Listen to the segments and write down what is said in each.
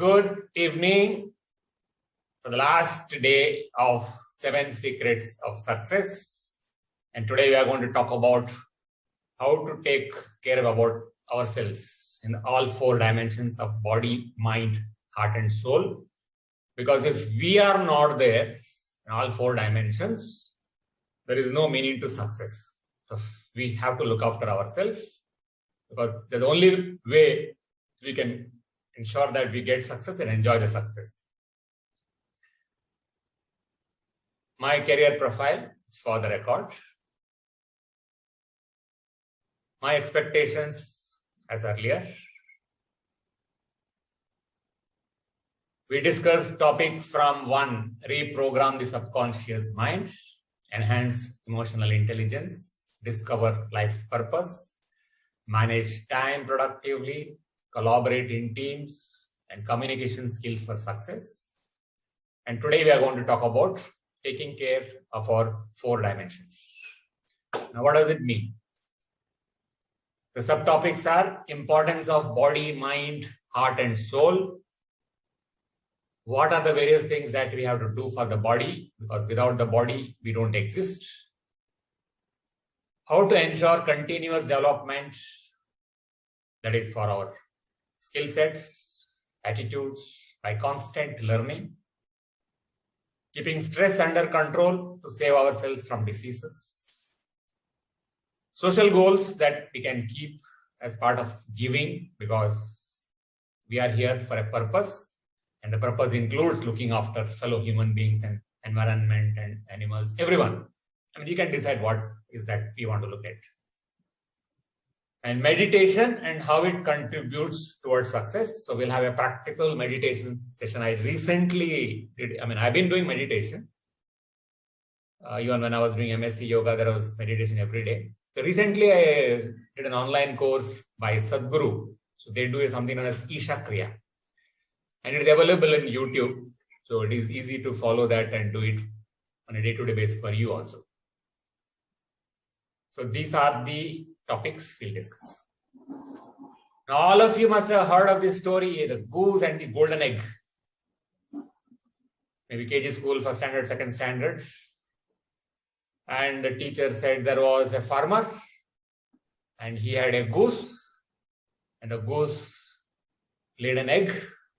Good evening for the last day of 7 Secrets of Success. And today we are going to talk about how to take care about ourselves in all 4 dimensions of body, mind, heart, and soul. Because if we are not there in all 4 dimensions, there is no meaning to success. So we have to look after ourselves, because that's the only way we can ensure that we get success and enjoy the success. My career profile is for the record. My expectations as earlier. We discussed topics from 1, reprogram the subconscious mind, enhance emotional intelligence, discover life's purpose, manage time productively, collaborate in teams, and communication skills for success. And today we are going to talk about taking care of our 4 dimensions. Now, what does it mean? The subtopics are importance of body, mind, heart, and soul. What are the various things that we have to do for the body? Because without the body, we don't exist. How to ensure continuous development, that is for our skill sets, attitudes, by constant learning. Keeping stress under control to save ourselves from diseases. Social goals that we can keep as part of giving, because we are here for a purpose, and the purpose includes looking after fellow human beings and environment and animals, everyone. I mean, you can decide what is that we want to look at. And meditation and how it contributes towards success. So we'll have a practical meditation session. I recently did, I've been doing meditation. Even when I was doing MSc Yoga, there was meditation every day. So recently I did an online course by Sadhguru. So they do something known as Isha Kriya. And it is available in YouTube. So it is easy to follow that and do it on a day-to-day basis for you also. So these are the topics we'll discuss. Now, all of you must have heard of this story, the goose and the golden egg. Maybe KG school, first standard, second standard. And the teacher said there was a farmer and he had a goose, and the goose laid an egg.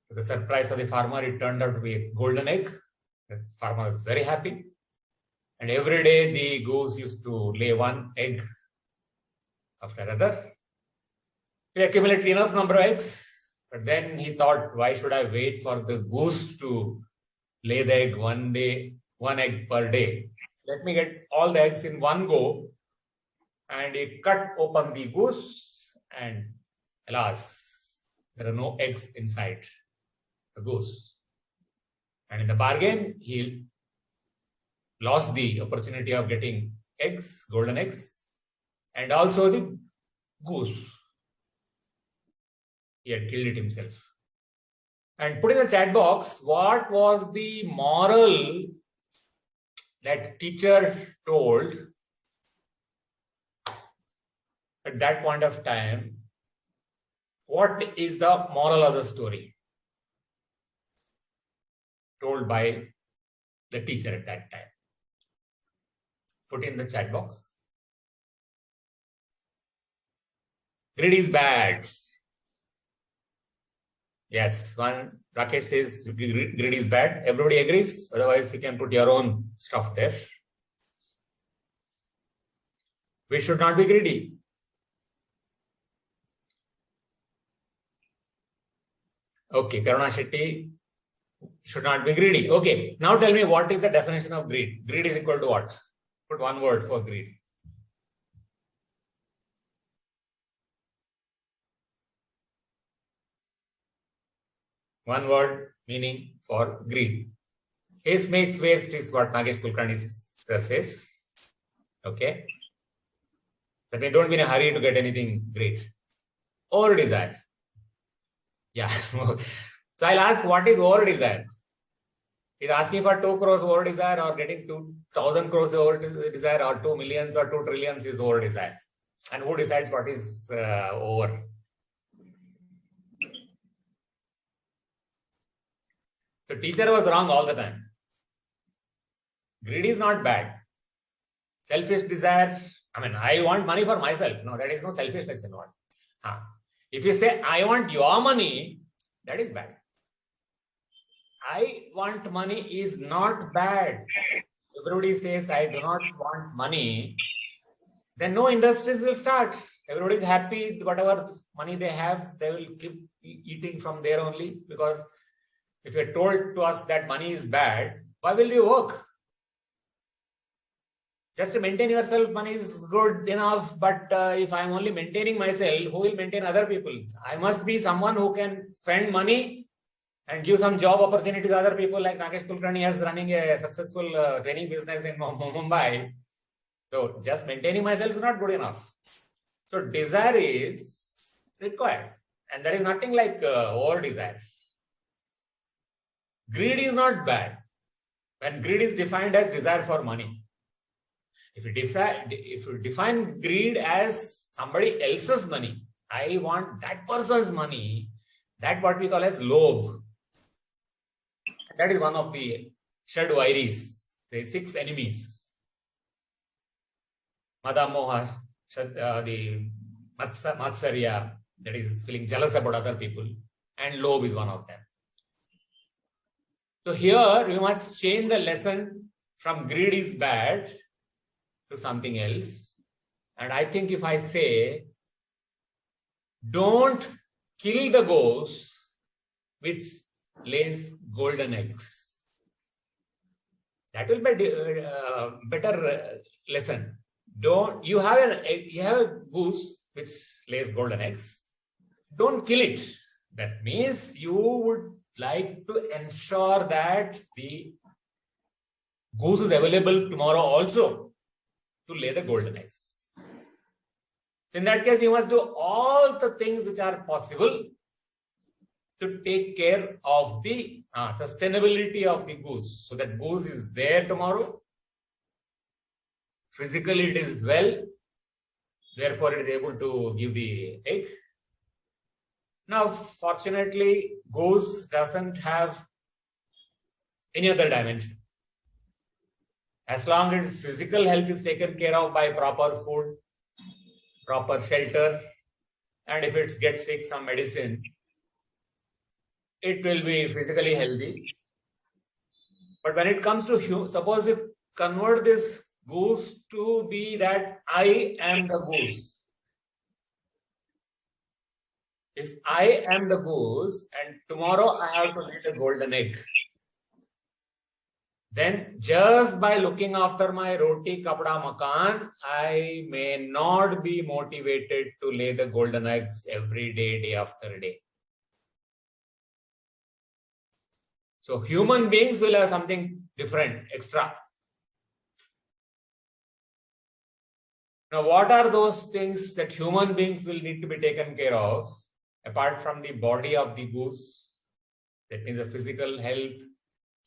To the surprise of the farmer, it turned out to be a golden egg. The farmer was very happy. And every day the goose used to lay 1 egg after another. He accumulated enough number of eggs, but then he thought, why should I wait for the goose to lay the egg 1 day, 1 egg per day? Let me get all the eggs in one go. And he cut open the goose, and alas, there are no eggs inside the goose. And in the bargain, he lost the opportunity of getting eggs, golden eggs, and also the goose. He had killed it himself. And put in the chat box, what was the moral that teacher told at that point of time? What is the moral of the story told by the teacher at that time? Put in the chat box. Greed is bad. Yes, one Rakesh says greed is bad. Everybody agrees. Otherwise, you can put your own stuff there. We should not be greedy. Okay, Karuna Shetty, should not be greedy. Okay, now tell me, what is the definition of greed? Greed is equal to what? Put one word for greed. One word meaning for greed. Haste makes waste is what Nagesh Kulkarni sir says. Okay. That means don't be in a hurry to get anything great. Over desire. Yeah. So I'll ask, what is over desire? Is asking for 2 crores over desire, or getting 2,000 crores over desire, or 2 millions or 2 trillions is over desire? And who decides what is over? So teacher was wrong all the time. Greed is not bad. Selfish desire, I want money for myself. No, that is no selfishness involved. If you say, I want your money, that is bad. I want money is not bad. Everybody says, I do not want money, then no industries will start. Everybody is happy. Whatever money they have, they will keep eating from there only. Because if you're told to us that money is bad, why will you work? Just to maintain yourself, money is good enough. But if I'm only maintaining myself, who will maintain other people? I must be someone who can spend money and give some job opportunities to other people, like Nagesh Kulkarni is running a successful training business in Mumbai. So just maintaining myself is not good enough. So desire is required. And there is nothing like over desire. Greed is not bad. When greed is defined as desire for money. If you define greed as somebody else's money, I want that person's money, that's what we call as lobh. That is one of the Shad Vairis, the 6 enemies. Mada Moha, the Matsarya, that is feeling jealous about other people, and lobh is one of them. So here we must change the lesson from greed is bad to something else. And I think if I say, don't kill the goose which lays golden eggs, that will be a better lesson. You have a goose which lays golden eggs. Don't kill it. That means you would like to ensure that the goose is available tomorrow also to lay the golden eggs. So in that case, you must do all the things which are possible to take care of the sustainability of the goose. So that goose is there tomorrow. Physically, it is well. Therefore, it is able to give the egg. Now, fortunately, goose doesn't have any other dimension. As long as its physical health is taken care of by proper food, proper shelter, and if it gets sick, some medicine, it will be physically healthy. But when it comes to suppose you convert this goose to be that I am the goose. If I am the goose and tomorrow I have to lay the golden egg, then just by looking after my roti kapda makan, I may not be motivated to lay the golden eggs every day, day after day. So human beings will have something different, extra. Now, what are those things that human beings will need to be taken care of apart from the body of the goose? That means the physical health.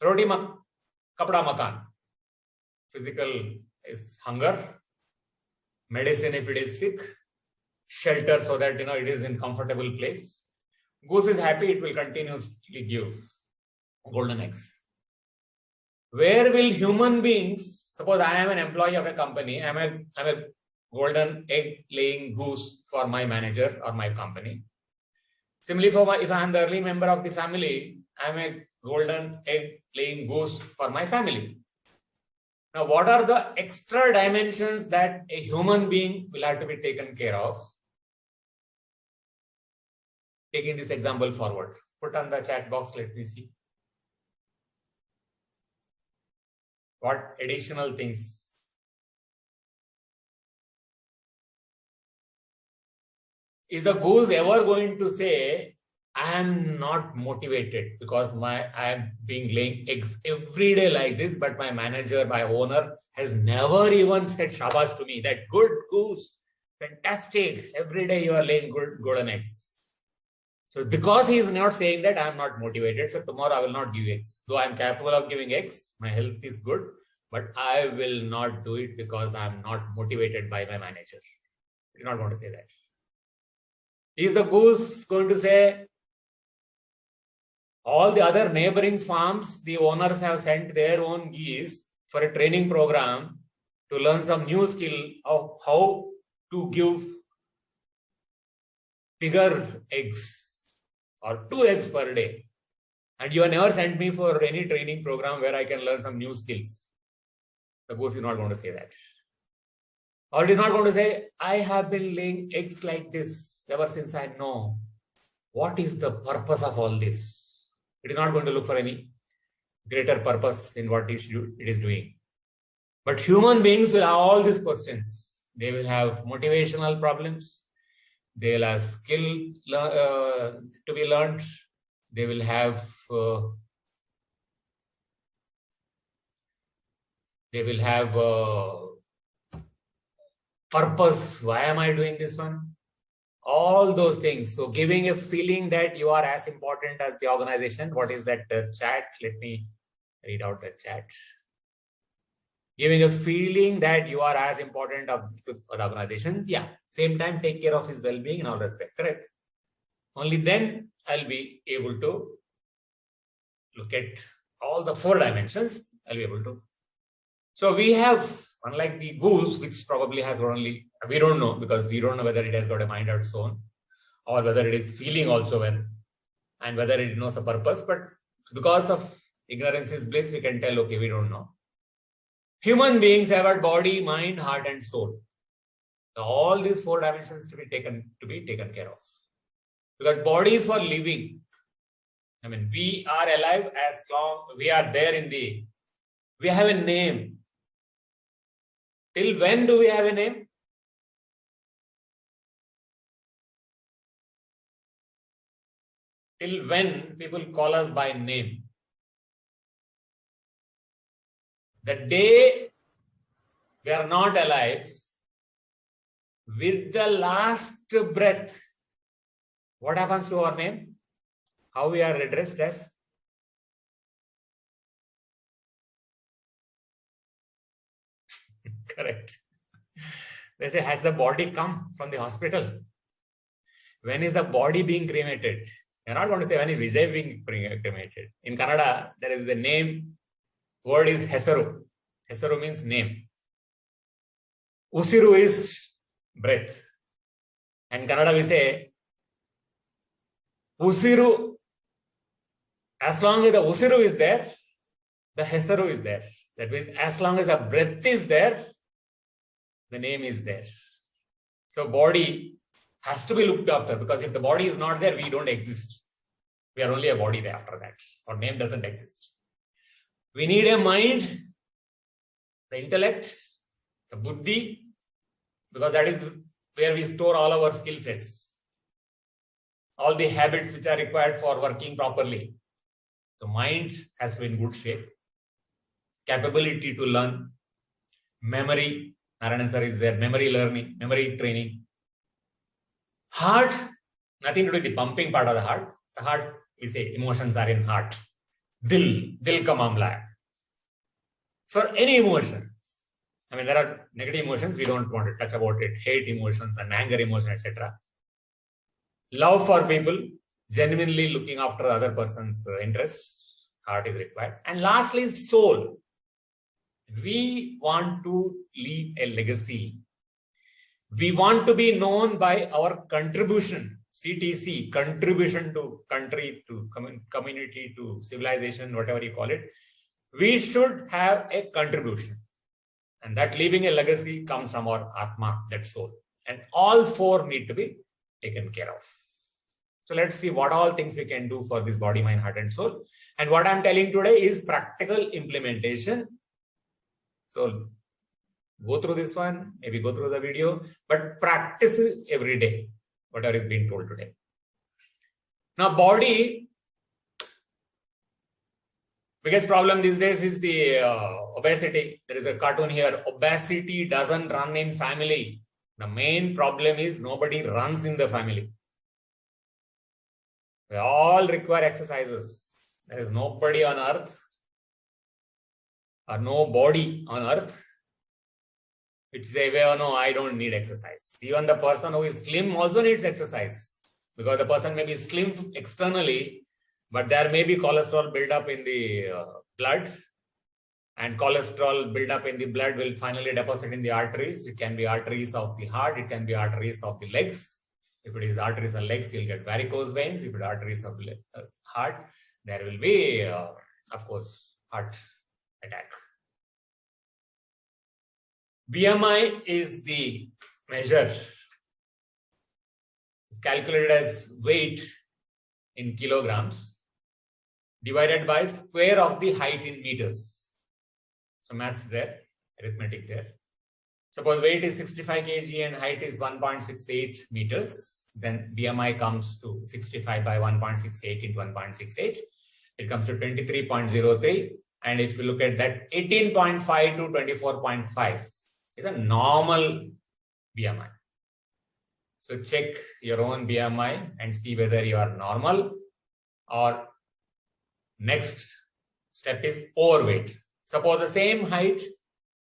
Roti kapda makan. Physical is hunger. Medicine if it is sick. Shelter so that it is in comfortable place. Goose is happy, it will continuously give golden eggs. Where will human beings, suppose I am an employee of a company, I'm a golden egg laying goose for my manager or my company. Similarly, if I am the early member of the family, I'm a golden egg laying goose for my family. Now, what are the extra dimensions that a human being will have to be taken care of? Taking this example forward. Put on the chat box, let me see. What additional things? Is the goose ever going to say, I am not motivated because I am being laying eggs every day like this, but my manager, my owner has never even said Shabash to me that good goose, fantastic, every day you are laying good golden eggs. So because he is not saying that, I am not motivated. So tomorrow I will not give eggs. Though I am capable of giving eggs, my health is good, but I will not do it because I am not motivated by my manager. He is not going to say that. Is the goose going to say, All the other neighboring farms, the owners have sent their own geese for a training program to learn some new skill of how to give bigger eggs or 2 eggs per day. And you have never sent me for any training program where I can learn some new skills. The goose is not going to say that. Or it is not going to say, I have been laying eggs like this ever since I know what is the purpose of all this. It is not going to look for any greater purpose in what it is doing. But human beings will have all these questions. They will have motivational problems. They will have skill to be learned. They will have purpose. Why am I doing this one? All those things. So giving a feeling that you are as important as the organization. What is that chat? Let me read out the chat. Giving a feeling that you are as important to the organization. Yeah. Same time, take care of his well-being in all respect. Correct. Only then I'll be able to look at all the 4 dimensions. I'll be able to. So we have, unlike the goose, which probably has only, we don't know, because we don't know whether it has got a mind of its own or whether it is feeling also well and whether it knows a purpose. But because of ignorance is bliss, we can tell, okay, we don't know. Human beings have a body, mind, heart, and soul. So all these 4 dimensions to be taken care of. Because body is for living. I mean, we are alive as long we are there we have a name. Till when do we have a name? Till when people call us by name? The day we are not alive, with the last breath, what happens to our name? How we are addressed as? Correct. They say, has the body come from the hospital? When is the body being cremated? You're not going to say when is Vijay being cremated. In Kannada, there is the name, word is Hesaru. Hesaru means name. Usiru is breath. And Kannada we say, Usiru, as long as the Usiru is there, the Hesaru is there. That means as long as the breath is there, the name is there. So body has to be looked after, because if the body is not there, we don't exist. We are only a body there after that. Our name doesn't exist. We need a mind, the intellect, the buddhi, because that is where we store all our skill sets, all the habits which are required for working properly. The mind has to be in good shape. Capability to learn, memory, Narayanan sir is there, memory learning, memory training. Heart, nothing to do with the pumping part of the heart. The heart, we say emotions are in heart. Dil ka mamla hai. For any emotion, I mean, there are negative emotions, we don't want to touch about it, hate emotions and anger emotion, etc. Love for people, genuinely looking after other person's interests, heart is required. And lastly, soul. We want to leave a legacy. We want to be known by our contribution, CTC, contribution to country, to community, to civilization, whatever you call it. We should have a contribution. And that leaving a legacy comes from our Atma, that soul. And all 4 need to be taken care of. So let's see what all things we can do for this body, mind, heart, and soul. And what I'm telling today is practical implementation. So go through this one, maybe go through the video, but practice every day, whatever is being told today. Now, body, biggest problem these days is the obesity. There is a cartoon here. Obesity doesn't run in family. The main problem is nobody runs in the family. We all require exercises. There is nobody on earth or no body on earth which say, well, no, I don't need exercise. Even the person who is slim also needs exercise, because the person may be slim externally, but there may be cholesterol buildup in the blood, and cholesterol buildup in the blood will finally deposit in the arteries. It can be arteries of the heart, it can be arteries of the legs. If it is arteries and legs, you'll get varicose veins. If it is arteries of the heart, there will be, of course, heart attack. BMI is the measure. It's calculated as weight in kilograms divided by square of the height in meters. So maths there, arithmetic there. Suppose weight is 65 kg and height is 1.68 meters. Then BMI comes to 65 by 1.68 into 1.68. It comes to 23.03. And if you look at that, 18.5 to 24.5 is a normal BMI. So check your own BMI and see whether you are normal, or next step is overweight. Suppose the same height,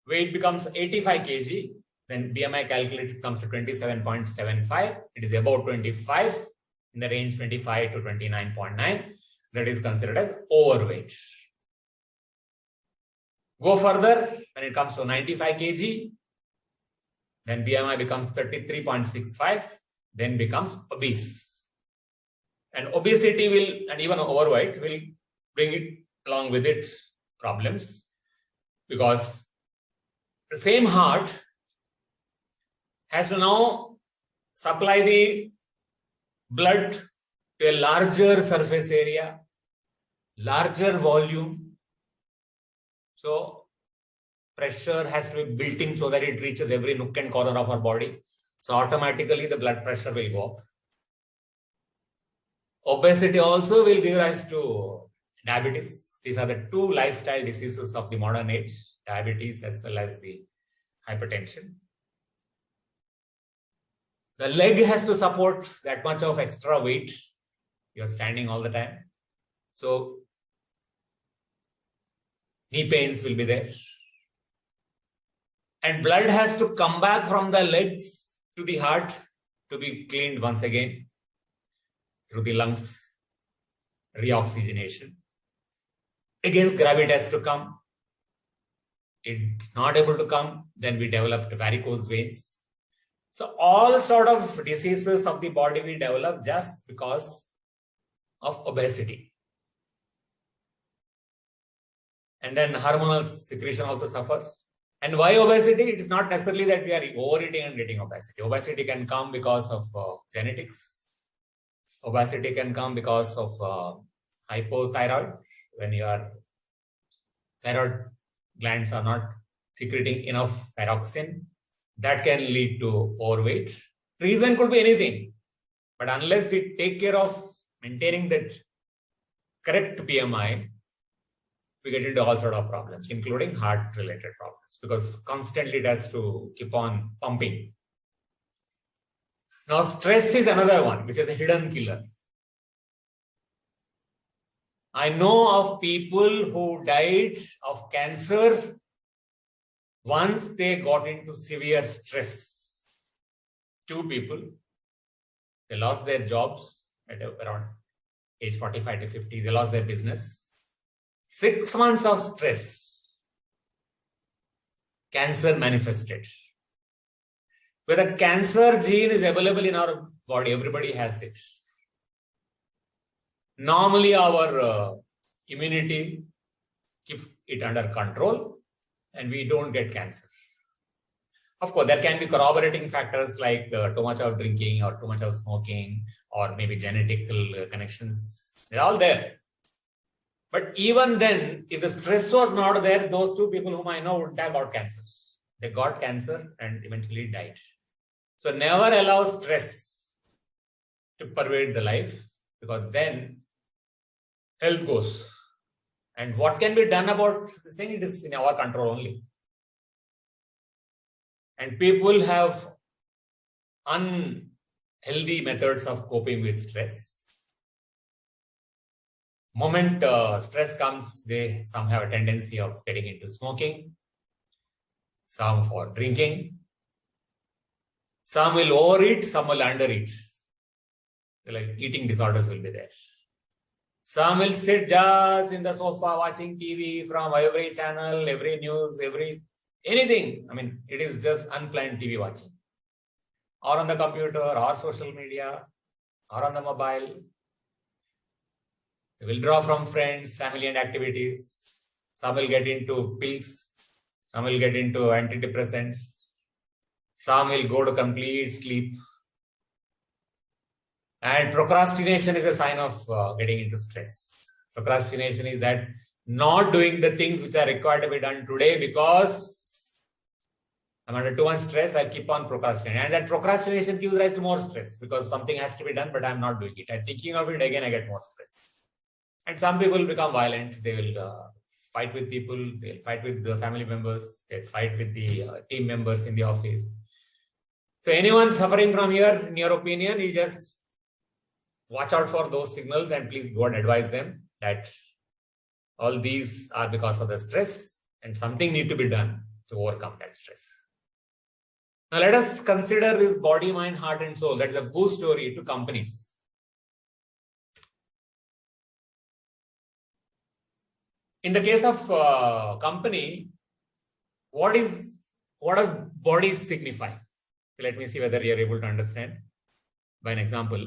weight becomes 85 kg, then BMI calculated comes to 27.75. It is about 25, in the range 25 to 29.9. That is considered as overweight. Go further, when it comes to 95 kg, then BMI becomes 33.65, then becomes obese. And obesity will, and even overweight, will bring it along with it problems, because the same heart has to now supply the blood to a larger surface area, larger volume. So pressure has to be built in so that it reaches every nook and corner of our body. So automatically the blood pressure will go up. Obesity also will give rise to diabetes. These are the two lifestyle diseases of the modern age, diabetes as well as the hypertension. The leg has to support that much of extra weight. You're standing all the time. So knee pains will be there. And blood has to come back from the legs to the heart to be cleaned once again through the lungs, reoxygenation. Against gravity has to come. It's not able to come, then we develop varicose veins. So all sort of diseases of the body we develop just because of obesity. And then hormonal secretion also suffers. And why obesity? It is not necessarily that we are overeating and getting obesity. Obesity can come because of genetics. Obesity can come because of hypothyroid, when your thyroid glands are not secreting enough thyroxine. That can lead to overweight. Reason could be anything. But unless we take care of maintaining that correct BMI, we get into all sort of problems, including heart-related problems, because constantly it has to keep on pumping. Now, stress is another one, which is a hidden killer. I know of people who died of cancer once they got into severe stress. 2 people, they lost their jobs at around age 45 to 50. They lost their business. 6 months of stress, cancer manifested. Where the cancer gene is available in our body, everybody has it. Normally, our immunity keeps it under control and we don't get cancer. Of course, there can be corroborating factors like too much of drinking or too much of smoking, or maybe genetical connections. They're all there. But even then, if the stress was not there, those 2 people whom I know would have got cancer. They got cancer and eventually died. So never allow stress to pervade the life, because then health goes. And what can be done about this thing? It is in our control only. And people have unhealthy methods of coping with stress. Moment stress comes, some have a tendency of getting into smoking, some for drinking, some will overeat, some will undereat. So like eating disorders will be there. Some will sit just in the sofa watching TV from every channel, every news, anything. I mean, it is just unplanned TV watching. Or on the computer, or social media, or on the mobile. They will draw from friends, family, and activities. Some will get into pills. Some will get into antidepressants. Some will go to complete sleep. And procrastination is a sign of getting into stress. Procrastination is that not doing the things which are required to be done today because I'm under too much stress, I'll keep on procrastinating. And that procrastination gives rise to more stress because something has to be done, but I'm not doing it. I'm thinking of it again, I get more stress. And some people become violent. They will fight with people. They'll fight with the family members. They'll fight with the team members in the office. So anyone suffering from here, in your opinion, you just watch out for those signals and please go and advise them that all these are because of the stress and something need to be done to overcome that stress. Now let us consider this body, mind, heart and soul. That is a good story to companies. In the case of company, what does body signify? So let me see whether you are able to understand by an example.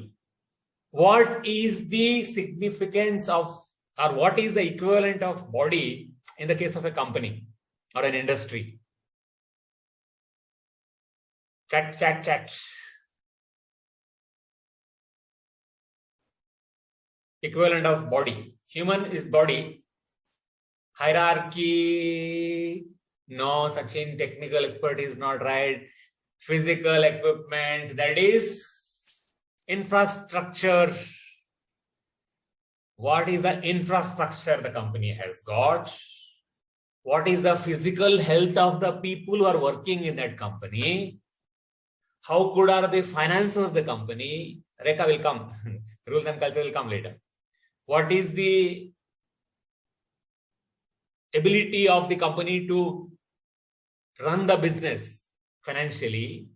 What is the significance of, or what is the equivalent of body in the case of a company or an industry? Chat. Equivalent of body. Human is body. Hierarchy, no, Sachin, technical expertise is not right. Physical equipment, that is infrastructure. What is the infrastructure the company has got? What is the physical health of the people who are working in that company? How good are the finances of the company? Rekha will come. Rules and culture will come later. What is the ability of the company to run the business financially?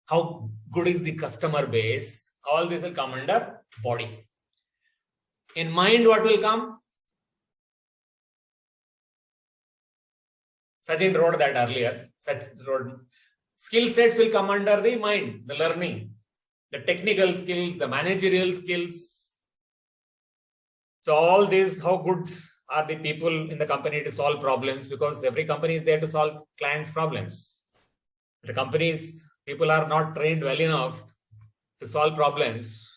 How good is the customer base? All this will come under body. In mind, what will come? Sachin wrote that earlier. Sachin wrote, skill sets will come under the mind, the learning, the technical skills, the managerial skills. So all these, how good are the people in the company to solve problems, because every company is there to solve clients' problems. The company's people are not trained well enough to solve problems.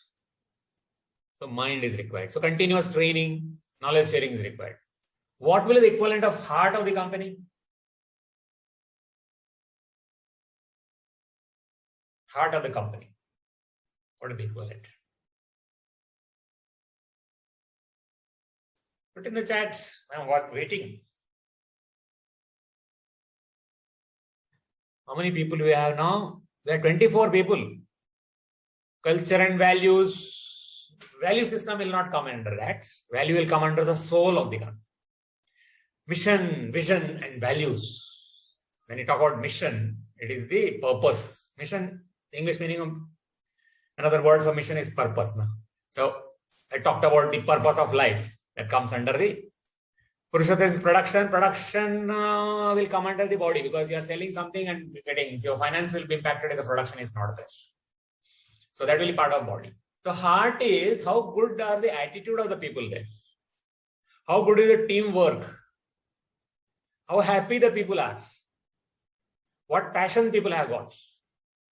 So mind is required. So continuous training, knowledge sharing is required. What will be the equivalent of heart of the company? Heart of the company. What is the equivalent? Put in the chat. I'm waiting. How many people we have now? We have 24 people. Culture and values. Value system will not come under that. Value will come under the soul of the company. Mission, vision, and values. When you talk about mission, it is the purpose. Mission, English meaning of another word for mission is purpose. No? So I talked about the purpose of life. That comes under the Purushottam is production. Production will come under the body because you are selling something and getting your finance will be impacted if the production is not there. So that will be part of body. So heart is how good are the attitude of the people there. How good is the teamwork? How happy the people are. What passion people have got.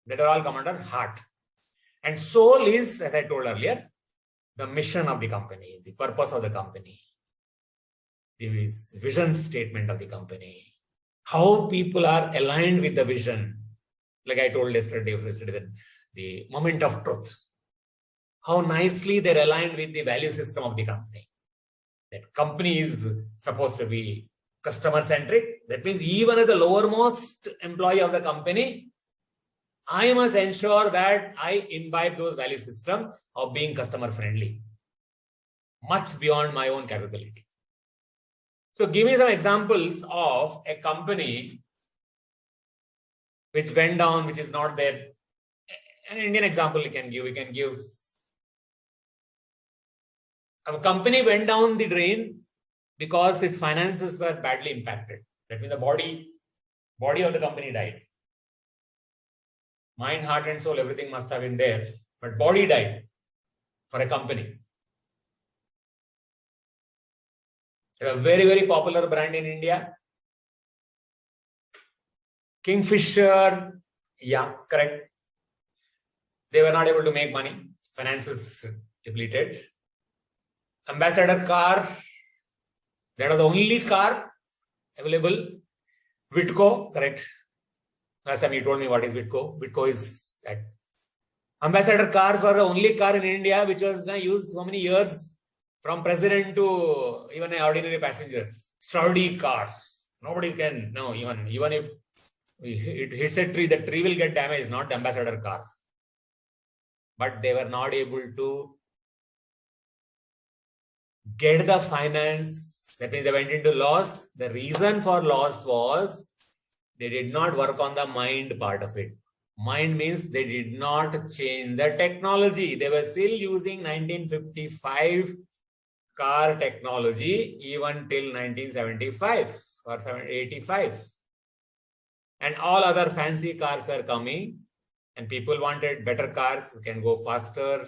That are all come under heart. And soul is, as I told earlier, the mission of the company, the purpose of the company, the vision statement of the company, how people are aligned with the vision. Like I told yesterday the moment of truth. How nicely they're aligned with the value system of the company. That company is supposed to be customer-centric. That means even as the lowermost employee of the company, I must ensure that I imbibe those value system of being customer friendly, much beyond my own capability. So give me some examples of a company which went down, which is not there. An Indian example we can give. A company went down the drain because its finances were badly impacted. That means the body of the company died. Mind, heart and soul, everything must have been there. But body died for a company. A very, very popular brand in India. Kingfisher, yeah, correct. They were not able to make money. Finances depleted. Ambassador car, that was the only car available. Witco, correct. Last time you told me what is Witco. Witco is that. Ambassador cars were the only car in India which was used so many years, from president to even an ordinary passenger. Sturdy cars. Nobody can, no, even if it hits a tree, the tree will get damaged, not the ambassador car. But they were not able to get the finance. That means they went into loss. The reason for loss was they did not work on the mind part of it. Mind means they did not change the technology. They were still using 1955 car technology even till 1975 or 85. And all other fancy cars were coming and people wanted better cars, can go faster,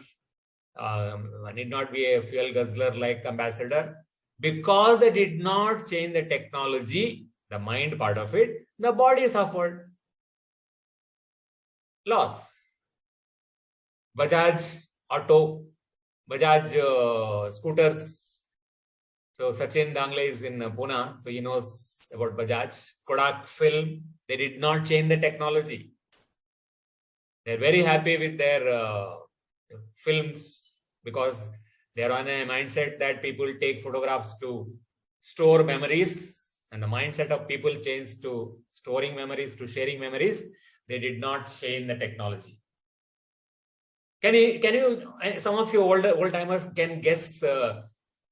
need not be a fuel guzzler like Ambassador. Because they did not change the technology, the mind part of it, the body suffered loss. Bajaj Auto, Bajaj scooters. So Sachin Dangle is in Pune, so he knows about Bajaj. Kodak Film, they did not change the technology. They're very happy with their films because they're on a mindset that people take photographs to store memories, and the mindset of people changed to storing memories, to sharing memories. They did not change the technology. Can you some of you old timers can guess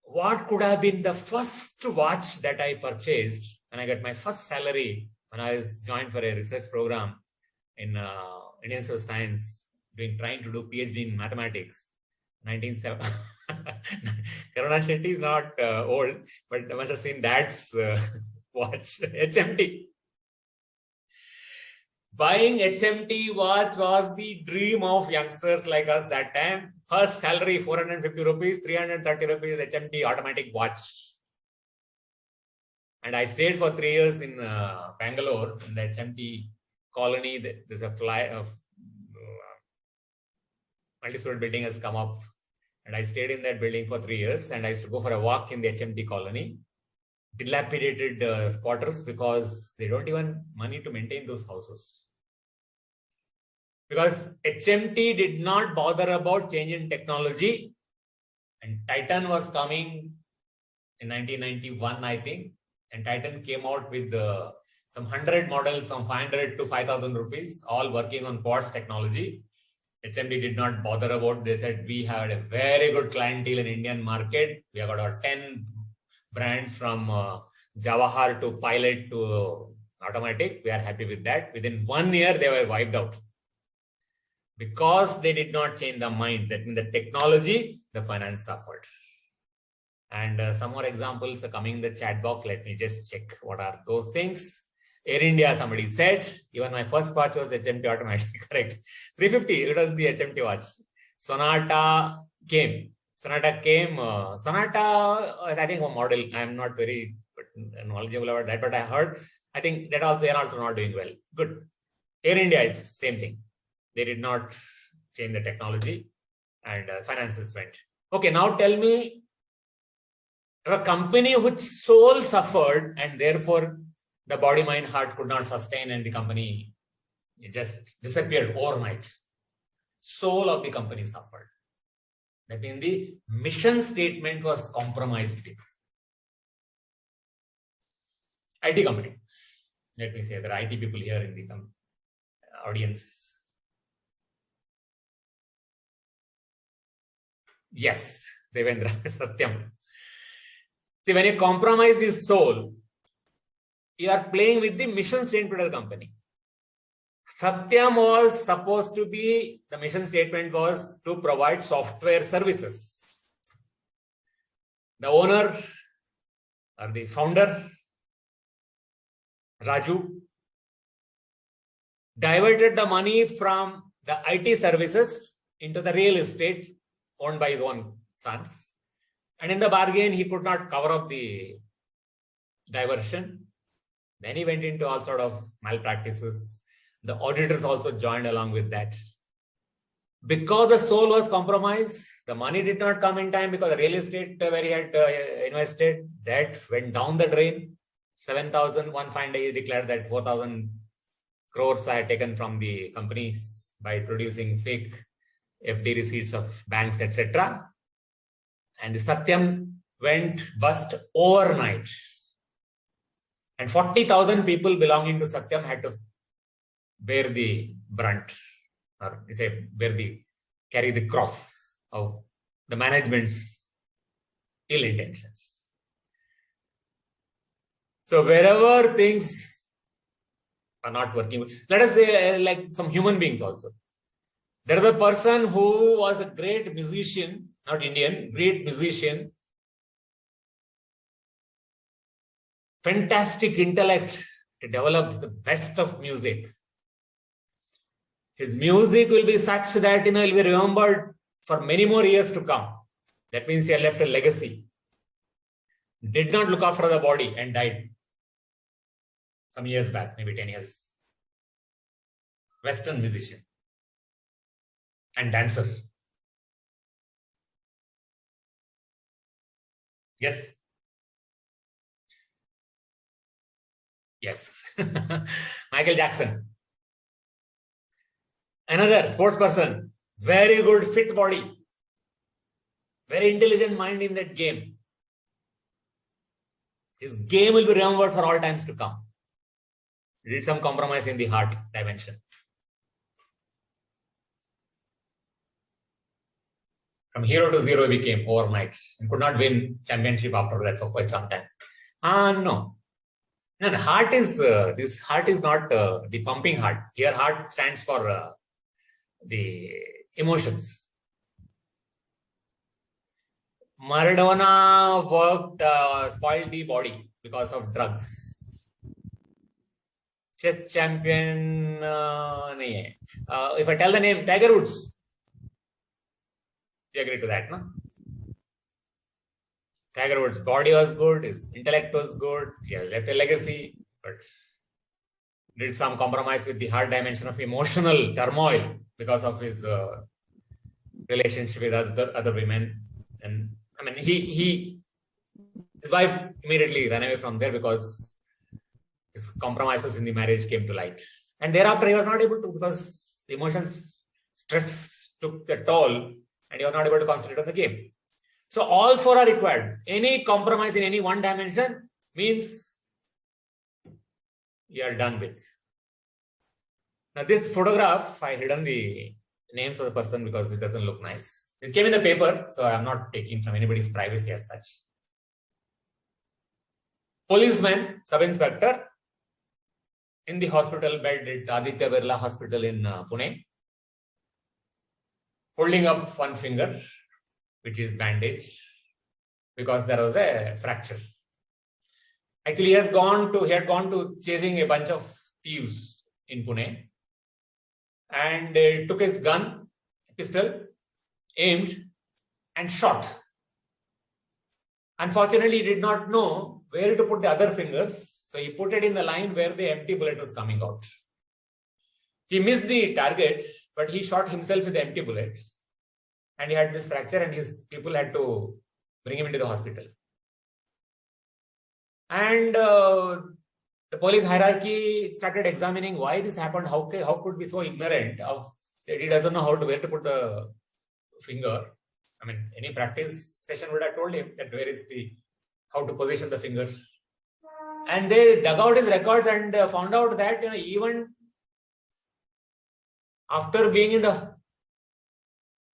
what could have been the first watch that I purchased when I got my first salary when I was joined for a research program in Indian Social Science, trying to do PhD in mathematics. 1970. Karuna Shetty is not old, but I must have seen Dad's watch, HMT. Buying HMT watch was the dream of youngsters like us that time. First salary 450 rupees, 330 rupees HMT automatic watch. And I stayed for 3 years in Bangalore in the HMT colony. There's a multi-story building has come up, and I stayed in that building for 3 years, and I used to go for a walk in the HMT colony. Dilapidated quarters because they don't even money to maintain those houses. Because HMT did not bother about changing technology, and Titan was coming in 1991, I think, and Titan came out with some 100 models from 500 to 5,000 rupees, all working on quartz technology. HMT did not bother about. They said, we have a very good clientele in Indian market. We have got our 10 brands from Jawahar to Pilot to Automatic. We are happy with that. Within 1 year, they were wiped out. Because they did not change the mind. That means the technology, the finance suffered. And some more examples are coming in the chat box. Let me just check what are those things. Air India, somebody said, even my first watch was HMT automatic, correct. 350, it was the HMT watch. Sonata came. Sonata, is I think a model. I'm not very knowledgeable about that, but I heard, I think that they are also not doing well. Good. Air India is same thing. They did not change the technology and finances went. Okay, now tell me, a company which soul suffered and therefore the body, mind, heart could not sustain and the company just disappeared overnight. Soul of the company suffered. That means the mission statement was compromised with. IT company. Let me say there are IT people here in the audience. Yes, Devendra, Satyam. See, when you compromise the soul, you are playing with the mission statement of the company. Satyam was supposed to be, the mission statement was to provide software services. the owner or the founder, Raju, diverted the money from the IT services into the real estate owned by his own sons. And in the bargain, he could not cover up the diversion. Then he went into all sort of malpractices. The auditors also joined along with that. Because the soul was compromised, the money did not come in time because the real estate where he had invested, that went down the drain. 7,000, one fine day he declared that 4,000 crores I had taken from the companies by producing fake FD receipts of banks, etc. And the Satyam went bust overnight. And 40,000 people belonging to Satyam had to bear the brunt, or carry the cross of the management's ill intentions. So wherever things are not working, let us say like some human beings also. There is a person who was a great musician, not Indian, great musician, fantastic intellect, to develop the best of music. His music will be such that he will be remembered for many more years to come. That means he had left a legacy. Did not look after the body and died some years back, maybe 10 years. Western musician and dancer. Yes. Yes. Michael Jackson. Another sports person, very good fit body, very intelligent mind in that game. His game will be remembered for all times to come. He did some compromise in the heart dimension. From hero to zero he became overnight and could not win championship after that for quite some time. No. No, heart is, this heart is not the pumping heart. Here heart stands for the emotions. Maradona worked, spoiled the body because of drugs. Chess champion, if I tell the name, Tiger Woods, you agree to that, no? Tiger Woods' body was good, his intellect was good, he left a legacy, but did some compromise with the heart dimension of emotional turmoil because of his relationship with other women. And I mean, his wife immediately ran away from there because his compromises in the marriage came to light. And thereafter, he was not able to, because the emotions, stress took the toll and he was not able to concentrate on the game. So all four are required. Any compromise in any one dimension means you are done with. Now this photograph, I hidden the names of the person because it doesn't look nice. It came in the paper, so I'm not taking from anybody's privacy as such. Policeman, sub-inspector, in the hospital bed at Aditya Birla Hospital in Pune, holding up one finger, which is bandaged, because there was a fracture. Actually, he had gone to chasing a bunch of thieves in Pune, and took his gun, pistol, aimed, and shot. Unfortunately, he did not know where to put the other fingers, so he put it in the line where the empty bullet was coming out. He missed the target, but he shot himself with the empty bullet. And he had this fracture, and his people had to bring him into the hospital. And the police hierarchy started examining why this happened. How could be so ignorant of that he doesn't know where to put the finger. I mean, any practice session would have told him that how to position the fingers. And they dug out his records and found out that even after being in the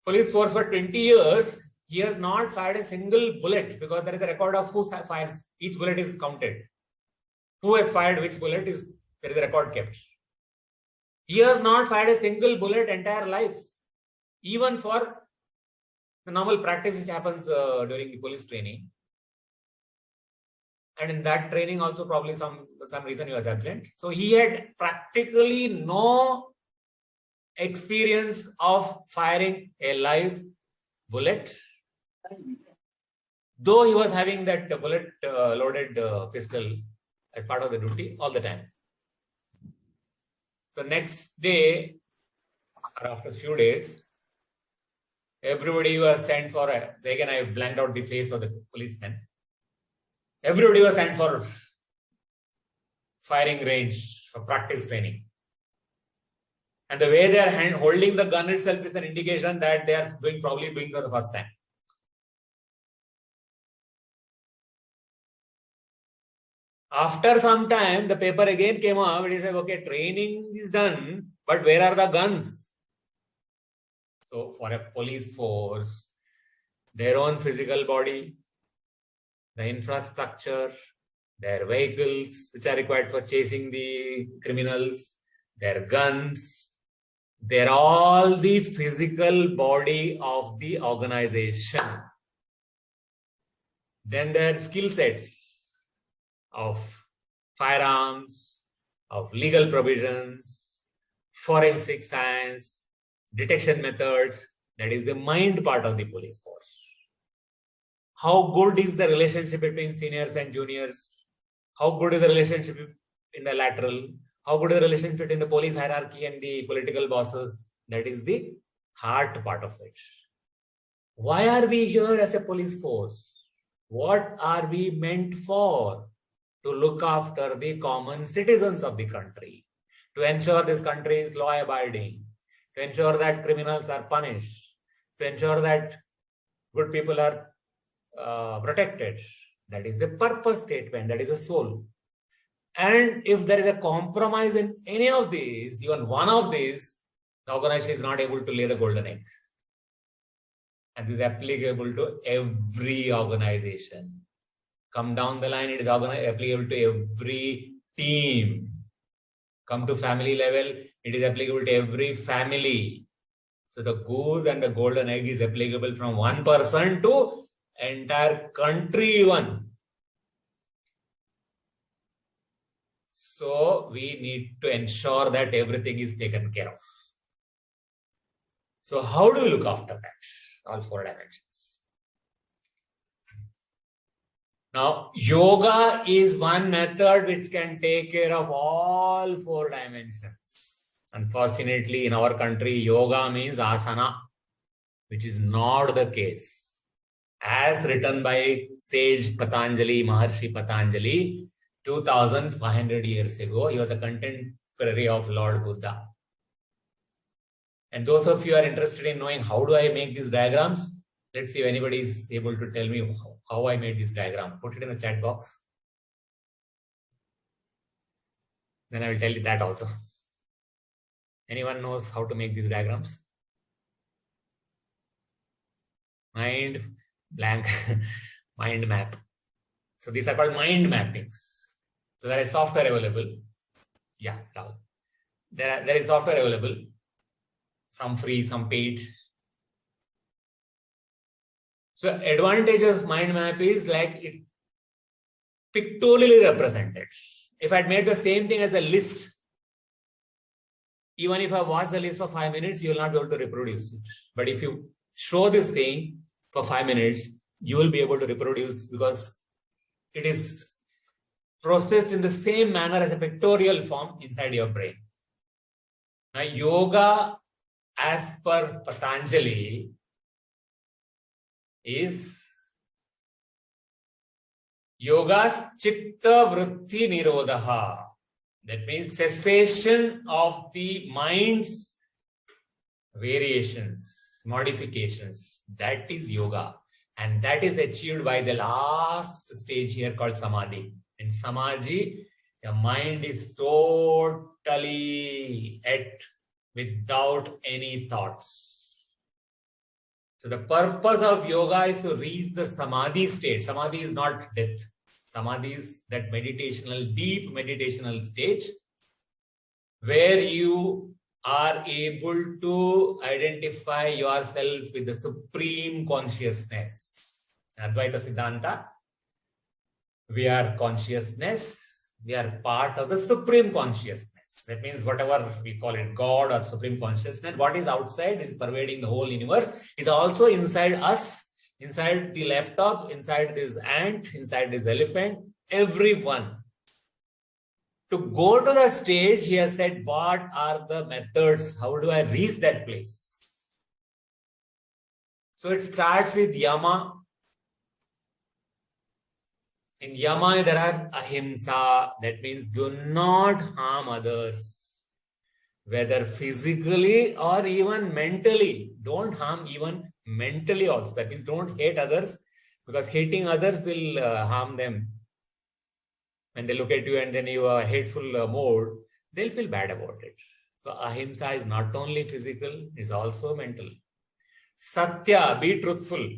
police force for 20 years, he has not fired a single bullet, because there is a record of who fires. Each bullet is counted. Who has fired which bullet, there is a record kept. He has not fired a single bullet entire life, even for the normal practice which happens during the police training. And in that training also probably some reason he was absent. So he had practically no experience of firing a live bullet, though he was having that bullet loaded pistol as part of the duty all the time. So next day, or after a few days, everybody was sent for again I blanked out the face of the policeman. Everybody was sent for firing range for practice training. And the way they are holding the gun itself is an indication that they are probably doing for the first time. After some time, the paper again came up and he said, okay, training is done, but where are the guns? So for a police force, their own physical body, the infrastructure, their vehicles which are required for chasing the criminals, their guns, they're all the physical body of the organization. Then their skill sets of firearms, of legal provisions, forensic science, detection methods, that is the mind part of the police force. How good is the relationship between seniors and juniors? How good is the relationship in the lateral? How good is the relationship between the police hierarchy and the political bosses? That is the heart part of it. Why are we here as a police force? What are we meant for? To look after the common citizens of the country, to ensure this country is law-abiding, to ensure that criminals are punished, to ensure that good people are protected. That is the purpose statement, that is the soul. And if there is a compromise in any of these, even one of these, the organization is not able to lay the golden egg. And this is applicable to every organization. Come down the line, it is applicable to every team. Come to family level, it is applicable to every family. So the goose and the golden egg is applicable from one person to entire country even. So we need to ensure that everything is taken care of. So how do we look after that? All four dimensions. Now, yoga is one method which can take care of all four dimensions. Unfortunately, in our country, yoga means asana, which is not the case. As written by sage Patanjali, Maharshi Patanjali, 2500 years ago, he was a contemporary of Lord Buddha. And those of you who are interested in knowing how do I make these diagrams, let's see if anybody is able to tell me how I made this diagram. Put it in the chat box. Then I will tell you that also. Anyone knows how to make these diagrams? Mind blank, mind map. So these are called mind mappings. So there is software available. Yeah, there is software available. Some free, some paid. So advantage of mind map is like it pictorially represented. If I had made the same thing as a list, even if I watch the list for 5 minutes, you will not be able to reproduce it. But if you show this thing for 5 minutes, you will be able to reproduce because it is processed in the same manner as a pictorial form inside your brain. Now, yoga, as per Patanjali, is yoga's chitta vritti nirodha. That means cessation of the mind's variations, modifications. That is yoga. And that is achieved by the last stage here called samadhi. In samadhi, the mind is totally without any thoughts. So the purpose of yoga is to reach the samadhi state. Samadhi is not death. Samadhi is that meditational, deep meditational stage where you are able to identify yourself with the supreme consciousness. Advaita Siddhanta, We are consciousness. We are part of the supreme consciousness. That means whatever we call it, God or supreme consciousness, what is outside is pervading the whole universe, is also inside us, inside the laptop, inside this ant, inside this elephant, everyone. To go to the stage, he has said, what are the methods? How do I reach that place? So it starts with Yama. In Yama, there are ahimsa. That means do not harm others, whether physically or even mentally. Don't harm even mentally also. That means don't hate others, because hating others will harm them. When they look at you and then you are hateful mode, they'll feel bad about it. So ahimsa is not only physical, it's also mental. Satya, be truthful.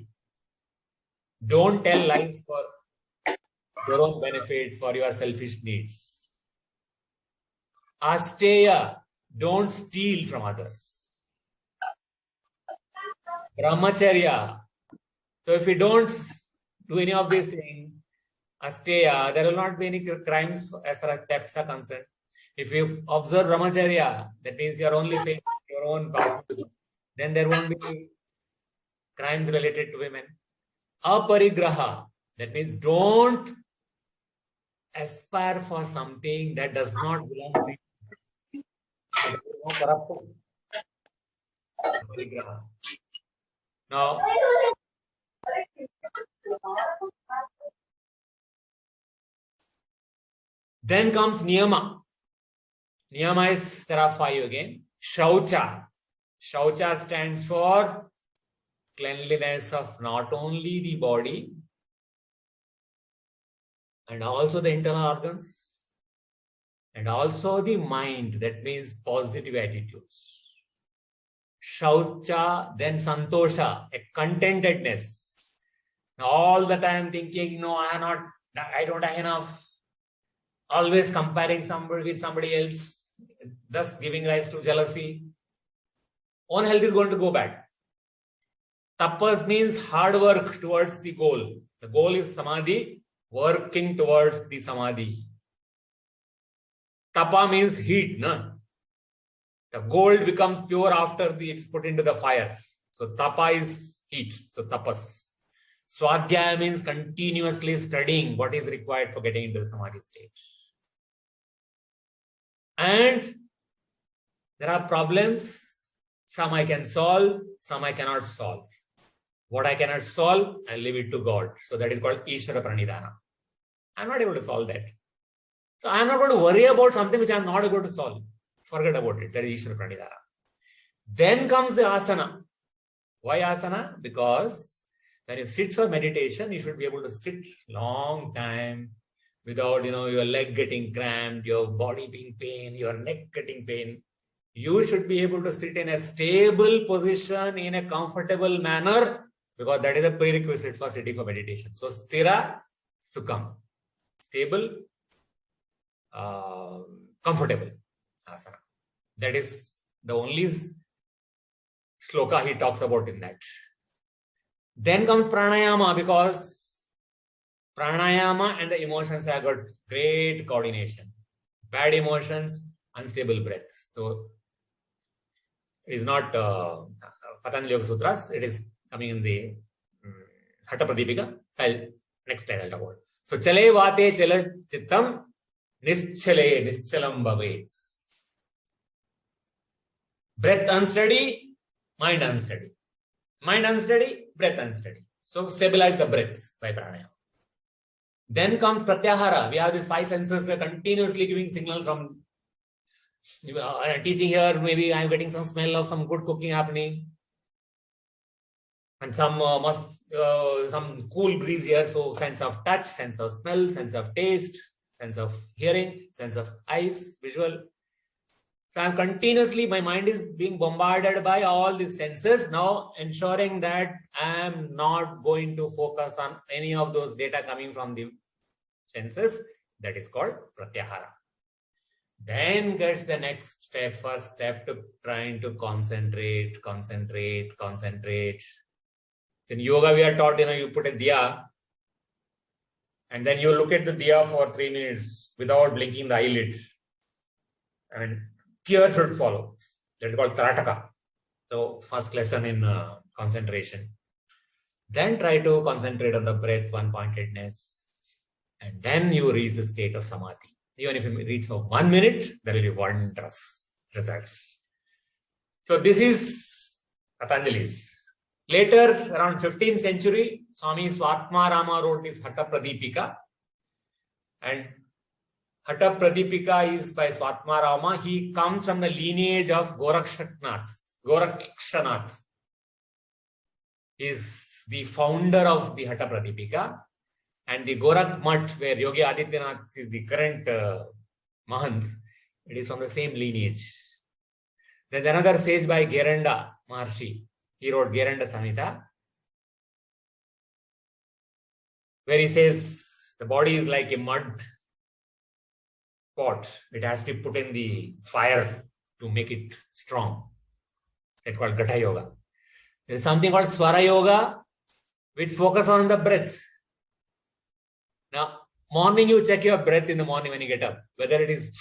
Don't tell lies for your own benefit, for your selfish needs. Asteya, don't steal from others. Brahmacharya, so if you don't do any of these things, Asteya, there will not be any crimes as far as thefts are concerned. If you observe Brahmacharya, that means you are only facing your own partner, then there won't be crimes related to women. Aparigraha, that means don't aspire for something that does not belong to you. There is no corruption. Aparigraha. Now, then comes Niyama. Niyama is, there are 5 again. Shaucha. Shaucha stands for cleanliness of not only the body and also the internal organs and also the mind. That means positive attitudes. Shaucha, then Santosha, a contentedness. All the time thinking, no, I don't have enough. Always comparing somebody with somebody else, thus giving rise to jealousy. Own health is going to go bad. Tapas means hard work towards the goal. The goal is samadhi, working towards the samadhi. Tapa means heat. No? The gold becomes pure after it's put into the fire. So tapa is heat. So tapas. Swadhyaya means continuously studying what is required for getting into the samadhi stage. And there are problems. Some I can solve, some I cannot solve. What I cannot solve, I leave it to God. So that is called Ishvara Pranidhana. I'm not able to solve that. So I'm not going to worry about something which I'm not able to solve. Forget about it. That is Ishvara Pranidhana. Then comes the asana. Why asana? Because when you sit for meditation, you should be able to sit long time without, your leg getting cramped, your body being pain, your neck getting pain. You should be able to sit in a stable position in a comfortable manner, because that is a prerequisite for sitting for meditation. So sthira, sukham. Stable, comfortable asana. That is the only sloka he talks about in that. Then comes pranayama, because pranayama and the emotions have got great coordination. Bad emotions, unstable breath. So it is not Patanjali Yoga Sutras. It is coming in the Hatha Pradipika. Next time I'll talk about it. So chale vate chala chittam nischale nischalam bhavet. Breath unsteady, mind unsteady. Mind unsteady, breath unsteady. So stabilize the breath by pranayama. Then comes pratyahara. We have these 5 senses. We are continuously giving signals from teaching here. Maybe I'm getting some smell of some good cooking happening, and some some cool breeze here. So sense of touch, sense of smell, sense of taste, sense of hearing, sense of eyes, visual. So I'm continuously, my mind is being bombarded by all these senses, now ensuring that I am not going to focus on any of those data coming from the senses. That is called pratyahara. Then gets the next step, first step, to trying to concentrate. In yoga, we are taught, you put a diya And then you look at the diya for 3 minutes without blinking the eyelid. I mean, tears should follow. That is called Tarataka. So first lesson in concentration. Then try to concentrate on the breath, one-pointedness. And then you reach the state of samadhi. Even if you reach for 1 minute, there will be wondrous results. So this is Patanjali's. Later, around 15th century, Swami Swatmarama wrote this Hatha Pradipika. And Hatha Pradipika is by Swatmarama. He comes from the lineage of Gorakshanath. He is the founder of the Hatha Pradipika. And the Gorakh Mutt, where Yogi Adityanath is the current Mahant, it is from the same lineage. There's another sage by Gheranda Maharshi. He wrote Gheranda Samhita, where he says the body is like a mud pot. It has to be put in the fire to make it strong. It's called Gatha Yoga. There is something called Swara Yoga, which focuses on the breath. Now, morning you check your breath in the morning when you get up, whether it is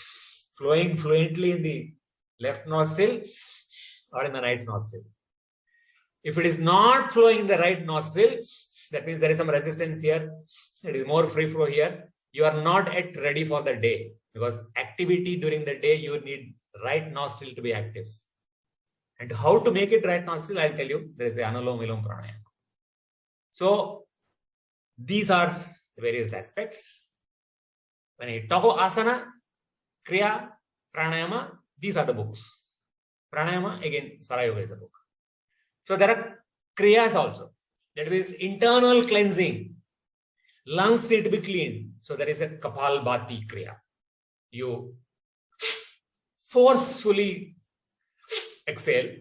flowing fluently in the left nostril or in the right nostril. If it is not flowing in the right nostril, that means there is some resistance here. It is more free flow here. You are not yet ready for the day, because activity during the day, you need right nostril to be active. And how to make it right nostril, I'll tell you. There is a Anulom Vilom Pranayama. So these are the various aspects. When I talk about asana, kriya, pranayama, these are the books. Pranayama, again, Swara Yoga is a book. So there are kriyas also. That is internal cleansing. Lungs need to be cleaned. So there is a Kapalbhati kriya. You forcefully exhale.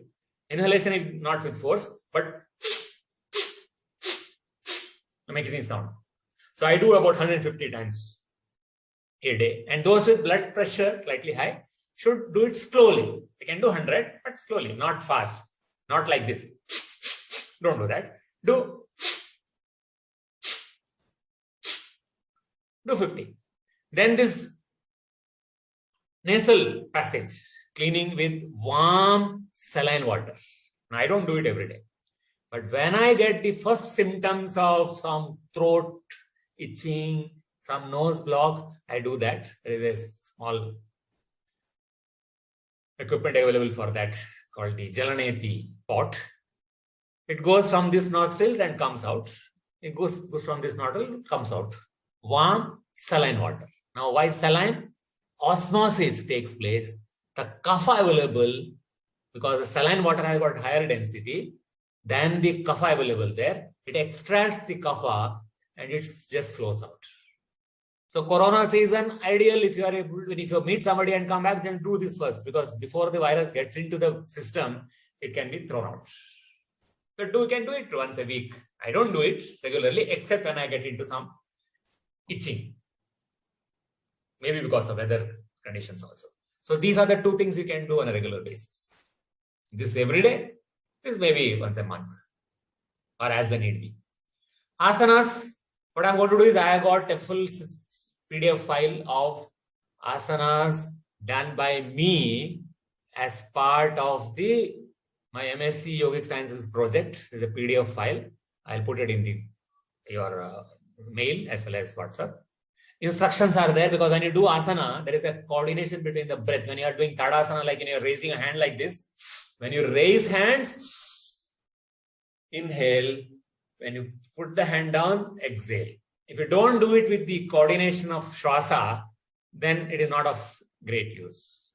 Inhalation is not with force, but making sound. So I do about 150 times a day. And those with blood pressure slightly high should do it slowly. They can do 100, but slowly, not fast. Not like this. Don't do that. Do 50. Then this nasal passage, cleaning with warm saline water. Now, I don't do it every day. But when I get the first symptoms of some throat itching, some nose block, I do that. There is a small equipment available for that called the Jalaneti pot. It goes from these nostrils and comes out. It goes from this nostril, comes out. Warm saline water. Now, why saline? Osmosis takes place. The kapha available, because the saline water has got higher density than the kapha available there. It extracts the kapha and it just flows out. So corona season, ideal if you are able, if you meet somebody and come back, then do this first, because before the virus gets into the system, it can be thrown out. So you can do it once a week. I don't do it regularly, except when I get into some itching. Maybe because of weather conditions also. So these are the two things you can do on a regular basis. This every day, this maybe once a month, or as the need be. Asanas, what I'm going to do is I have got a full PDF file of asanas done by me as part of my MSc Yogic Sciences project. There's a PDF file. I'll put it in your mail as well as WhatsApp. Instructions are there, because when you do asana, there is a coordination between the breath. When you are doing Tadasana, like you're raising a hand like this, when you raise hands, inhale. When you put the hand down, exhale. If you don't do it with the coordination of Shwasa, then it is not of great use.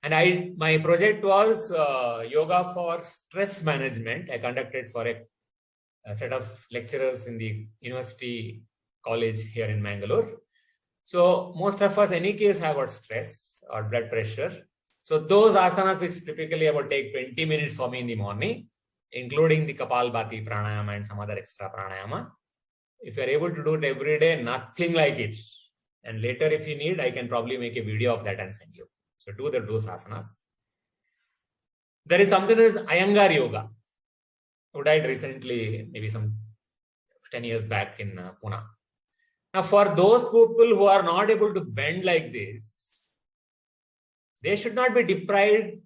And my project was yoga for stress management. I conducted for a set of lecturers in the university college here in Mangalore. So most of us, in any case, have got stress or blood pressure. So those asanas, which typically about take 20 minutes for me in the morning, including the Kapalbhati pranayama and some other extra pranayama. If you are able to do it every day, nothing like it. And later, if you need, I can probably make a video of that and send you. So do those asanas. There is something that is Iyengar Yoga, who died recently, maybe some 10 years back in Pune. Now, for those people who are not able to bend like this, they should not be deprived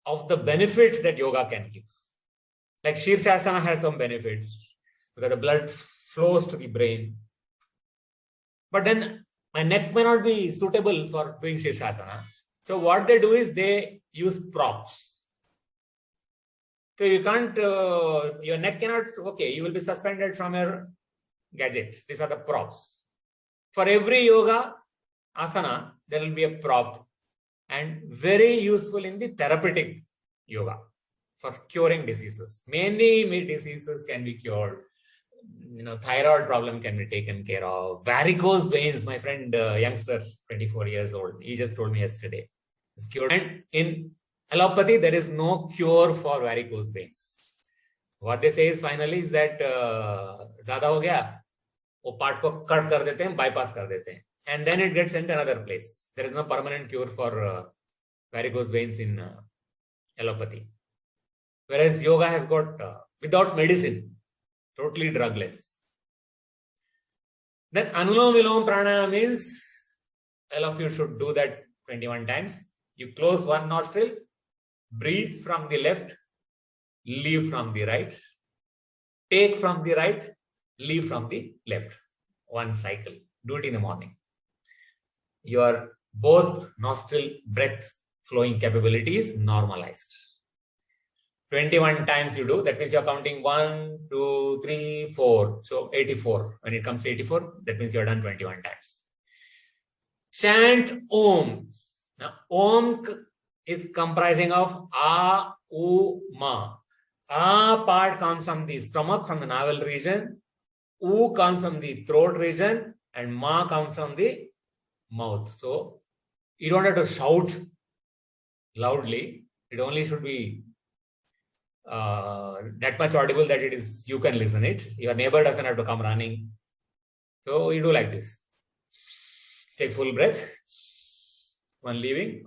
of the benefits that yoga can give. Like Shirshasana has some benefits because the blood flows to the brain. But then my neck may not be suitable for doing Shirshasana. So what they do is they use props. So you can't, your neck cannot, okay, you will be suspended from your gadgets. These are the props. For every yoga asana, there will be a prop, and very useful in the therapeutic yoga for curing diseases. Many diseases can be cured. Thyroid problem can be taken care of. Varicose veins, my friend, youngster, 24 years old, he just told me yesterday, is cured. And in allopathy, there is no cure for varicose veins. What they say is finally is that ज़्यादा हो गया, वो part को cut कर देते हैं, bypass कर देते हैं, and then it gets sent another place. There is no permanent cure for varicose veins in allopathy. Whereas yoga has got without medicine, totally drugless. Then Anulom Vilom Pranayama means all of you should do that 21 times. You close one nostril, breathe from the left, leave from the right, take from the right, leave from the left. One cycle. Do it in the morning. Your both nostril breath flowing capability is normalized. 21 times you do, that means you're counting 1, 2, 3, 4. So 84. When it comes to 84, that means you're done 21 times. Chant Om. Now, Om is comprising of A, U, Ma. A part comes from the stomach, from the navel region. U comes from the throat region. And Ma comes from the mouth. So, you don't have to shout loudly. It only should be that much audible that you can listen it. Your neighbor doesn't have to come running. So you do like this. Take full breath. One leaving.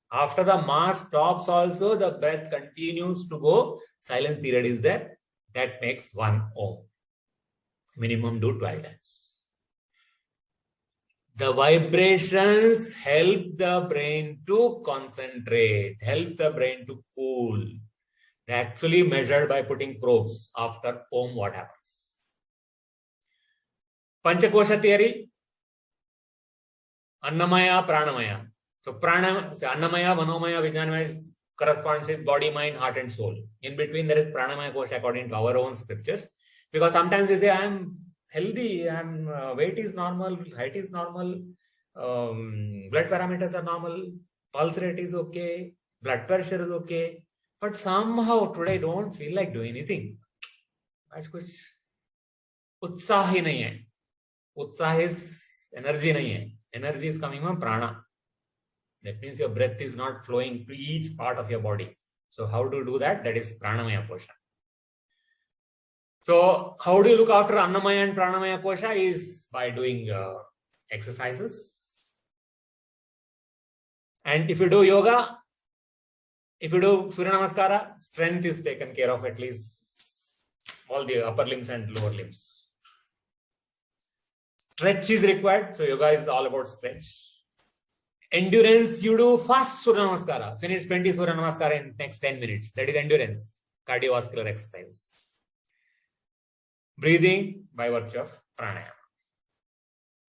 After the mass stops also, the breath continues to go. Silence period is there. That makes 1 Om. Minimum do 12 times. The vibrations help the brain to concentrate, help the brain to cool. They're actually measured by putting probes. After Om, what happens? Panchakosha theory. Annamaya, Pranamaya. So Annamaya, Manomaya, Vijnanamaya corresponds with body, mind, heart and soul. In between there is Pranamaya Kosha according to our own scriptures. Because sometimes they say, I am healthy, weight is normal, height is normal, blood parameters are normal, pulse rate is okay, blood pressure is okay. But somehow today I don't feel like doing anything. आज कुछ उत्साह ही नहीं है. Utsaha is energy nahi hai. Energy is coming from prana. That means your breath is not flowing to each part of your body. So how to do that? That is pranamaya kosha. So how do you look after annamaya and pranamaya kosha? Is by doing exercises. And if you do yoga, if you do Surya Namaskara, strength is taken care of, at least all the upper limbs and lower limbs. Stretch is required. So yoga is all about stretch. Endurance, you do fast Surya Namaskara. Finish 20 Surya Namaskara in next 10 minutes. That is endurance. Cardiovascular exercise. Breathing by virtue of pranayama.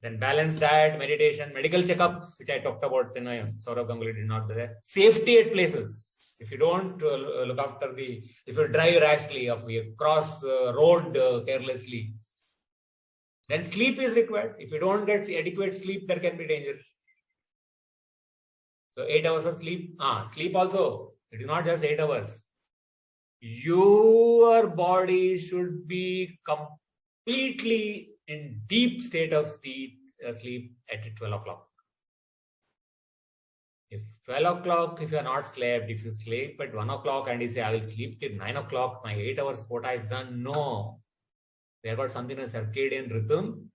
Then balanced diet, meditation, medical checkup, which I talked about, Saurabh Ganguly did not do that. Safety at places. If you don't look after if you drive rashly, if you cross road carelessly, then sleep is required. If you don't get adequate sleep, there can be danger. So 8 hours of sleep. Sleep also, it is not just 8 hours. Your body should be completely in deep state of sleep at 12 o'clock. If 12 o'clock, if you are not slept, if you sleep at 1 o'clock and you say, I will sleep till 9 o'clock, my 8 hours quota is done. No. They have got something as circadian rhythm.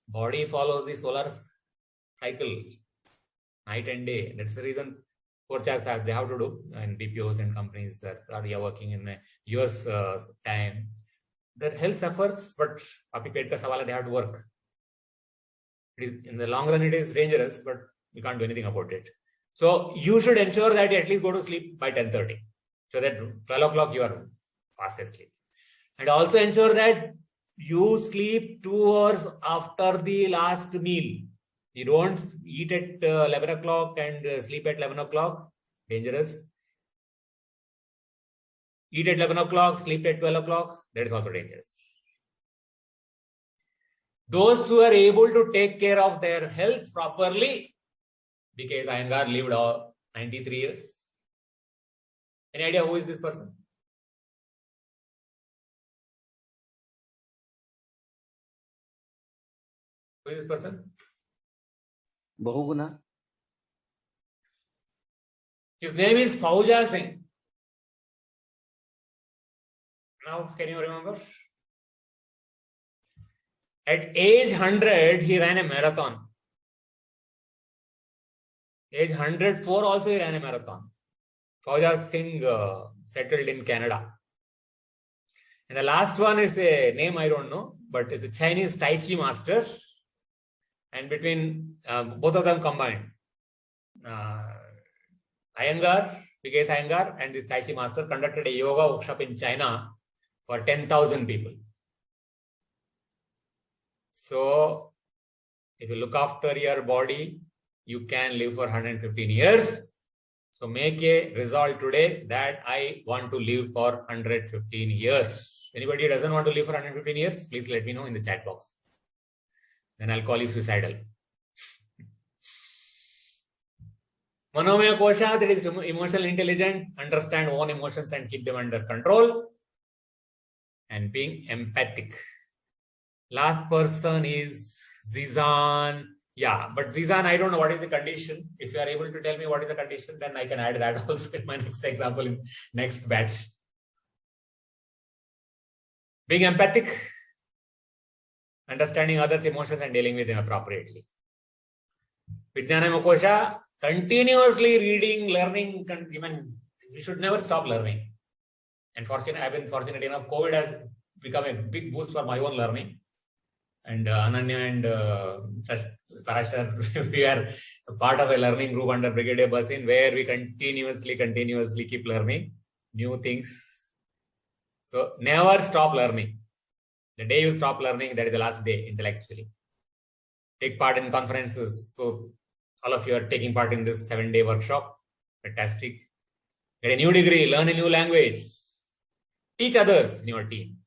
Body follows the solar cycle, night and day. That's the reason poor chaps they have to do, and BPOs and companies that are working in a US time. Their health suffers, but they have to work. In the long run, it is dangerous, but you can't do anything about it. So you should ensure that you at least go to sleep by 10:30, so that 12 o'clock you are fast asleep. And also ensure that you sleep 2 hours after the last meal. You don't eat at 11 o'clock and sleep at 11 o'clock. Dangerous. Eat at 11 o'clock, sleep at 12 o'clock. That is also dangerous. Those who are able to take care of their health properly, B.K.S. Iyengar lived 93 years. Any idea who is this person? Who is this person? Bahuguna. His name is Fauja Singh. Now, can you remember? At age 100, he ran a marathon. Age 104 also he ran a marathon. Fauja Singh settled in Canada. And the last one is a name I don't know, but it's a Chinese Tai Chi master. And between both of them combined, Iyengar, B.K.S. Iyengar, and this Tai Chi master conducted a yoga workshop in China for 10,000 people. So, if you look after your body, you can live for 115 years. So, make a resolve today that I want to live for 115 years. Anybody who doesn't want to live for 115 years, please let me know in the chat box. Then I'll call you suicidal. Manomaya Kosha, that is emotionally intelligent, understand own emotions and keep them under control. And being empathic. Last person is Zizan. Yeah, but Zizan, I don't know what is the condition. If you are able to tell me what is the condition, then I can add that also in my next example in next batch. Being empathic, understanding others' emotions and dealing with them appropriately. Vijnanamaya Kosha, continuously reading, learning, even you should never stop learning. And I've been fortunate enough, COVID has become a big boost for my own learning. And Ananya and Parashar, we are part of a learning group under Brigadier Basin, where we continuously keep learning new things. So never stop learning. The day you stop learning, that is the last day intellectually. Take part in conferences. So all of you are taking part in this 7-day workshop. Fantastic. Get a new degree, learn a new language. Teach others in your team.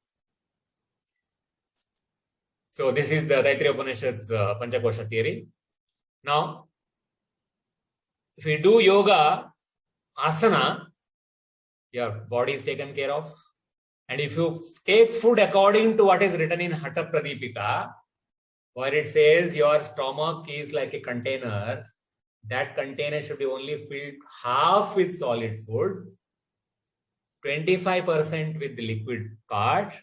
So this is the Taittiriya Upanishad's Panchakosha theory. Now, if you do yoga, asana, your body is taken care of. And if you take food according to what is written in Hatha Pradipika, where it says your stomach is like a container, that container should be only filled half with solid food, 25% with the liquid part,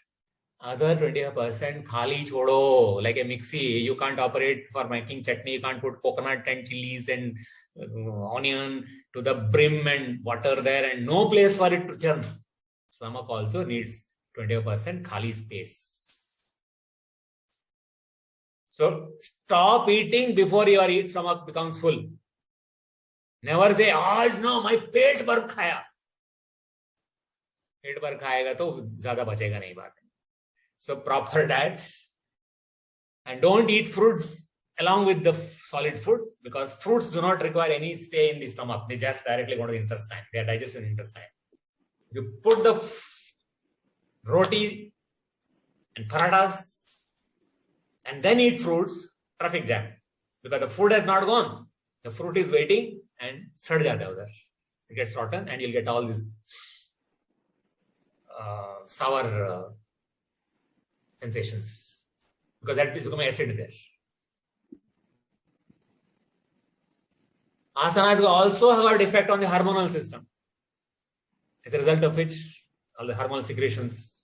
other 25% khali chodo, like a mixie. You can't operate for making chutney. You can't put coconut and chilies and onion to the brim and water there, and no place for it to churn. Stomach also needs 25% khali space. So stop eating before your stomach becomes full. Never say, "Aaj no, my पेट भर खाया." पेट भर खाएगा तो ज़्यादा बचेगा नहीं बात. So proper diet, and don't eat fruits along with the solid food, because fruits do not require any stay in the stomach. They just directly go to the intestine. They are digested in the intestine. You put the roti and parathas and then eat fruits, traffic jam, because the food has not gone. The fruit is waiting and sad jata hai udhar. It gets rotten and you'll get all these sour sensations, because that is becoming acid there. Asanas also have an effect on the hormonal system, as a result of which all the hormonal secretions,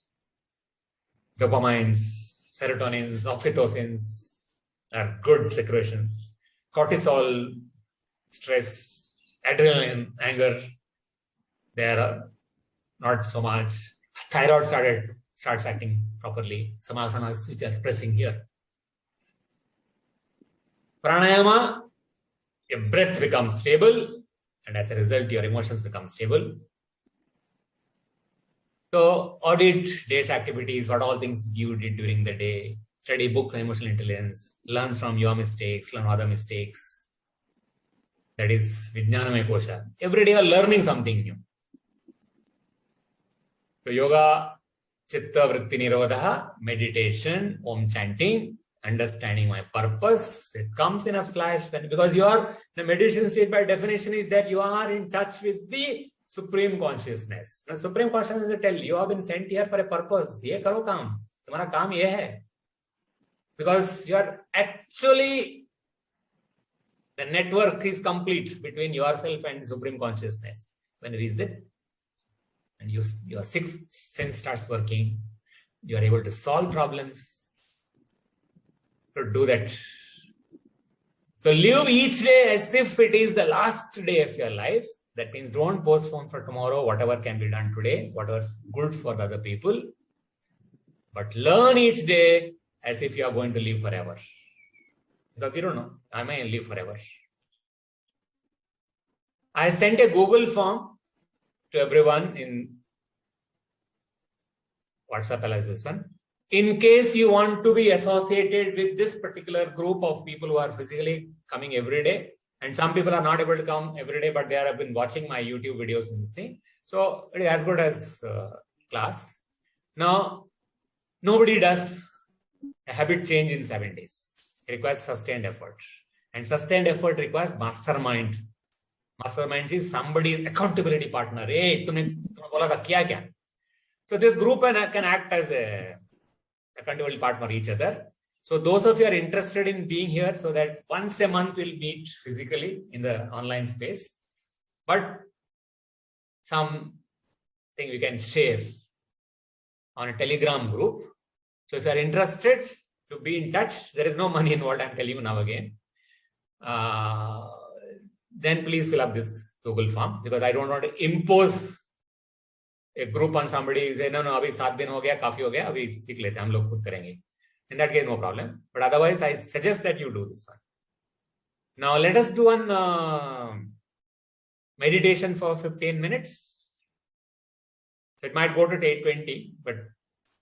dopamines, serotonins, oxytocins are good secretions. Cortisol, stress, adrenaline, anger, they are not so much. Thyroid starts acting properly. Some asanas which are pressing here. Pranayama, your breath becomes stable, and as a result, your emotions become stable. So audit day's activities, what all things you did during the day, study books on emotional intelligence, learn from your mistakes, learn other mistakes. That is Vijnanamaya Kosha. Every day you are learning something new. So yoga, chitta vritti nirodha, meditation, om chanting, understanding my purpose. It comes in a flash because the meditation state by definition is that you are in touch with the Supreme Consciousness. The Supreme Consciousness will tell you have been sent here for a purpose. ये करो काम. तुम्हारा काम ये है. Because you are actually, the network is complete between yourself and the Supreme Consciousness. When you reach that, and your sixth sense starts working, you are able to solve problems. To do that. So live each day as if it is the last day of your life. That means don't postpone for tomorrow whatever can be done today, whatever good for the other people. But learn each day as if you are going to live forever. Because you don't know, I may live forever. I sent a Google form to everyone in WhatsApp as this one. In case you want to be associated with this particular group of people who are physically coming every day, and some people are not able to come every day, but they have been watching my YouTube videos in this thing. So it is as good as class. Now, nobody does a habit change in 7 days. It requires sustained effort. And sustained effort requires mastermind. Mastermind is somebody's accountability partner. Hey, तुमने बोला था क्या क्या? So this group can act as a accountability partner each other. So those of you are interested in being here, so that once a month we'll meet physically in the online space, but something we can share on a Telegram group. So if you are interested to be in touch, there is no money involved, I'm telling you now again. Then please fill up this Google form, because I don't want to impose a group on somebody. Say, no, abhi 7 दिन हो गया, काफी हो गया, अभी सीख लेते हैं, हम लोग खुद करेंगे. In that case, no problem. But otherwise, I suggest that you do this one. Now, let us do one meditation for 15 minutes. So it might go to 8:20, but